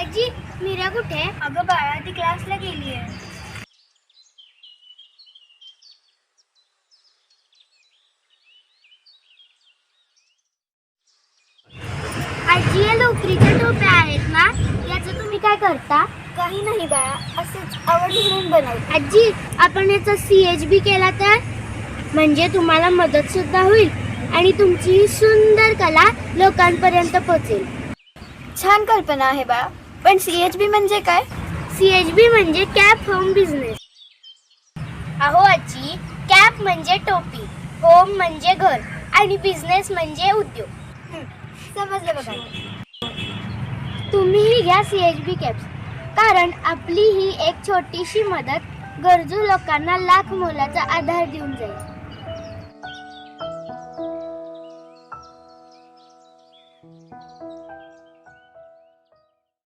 आजी, मीरा कुठे आहे? अगं बाळा, ती क्लासला गेली आहे. आजी, या लोकरीच्या टोप्या आहेत ना, याचं तुम्ही काय करता? काही नाही बाळा, असेच आवड म्हणून बनवते. आजी, आपण याचा CHB केला तर म्हणजे तुम्हाला मदत सुद्धा होईल आणि तुमची ही सुंदर कला लोकांपर्यंत पोहोचेल. छान कल्पना आहे बाळा, पण CHB म्हणजे काय? CHB म्हणजे कॅप होम बिझनेस. अहो आजी, कॅप म्हणजे टोपी, होम म्हणजे घर आणि बिझनेस म्हणजे उद्योग. समजलं बघा. तुम्हीही घ्या CHB कॅप्स, कारण आपली ही एक छोटीशी मदत गरजू लोकांना लाख मोलाचा आधार देऊन जाईल.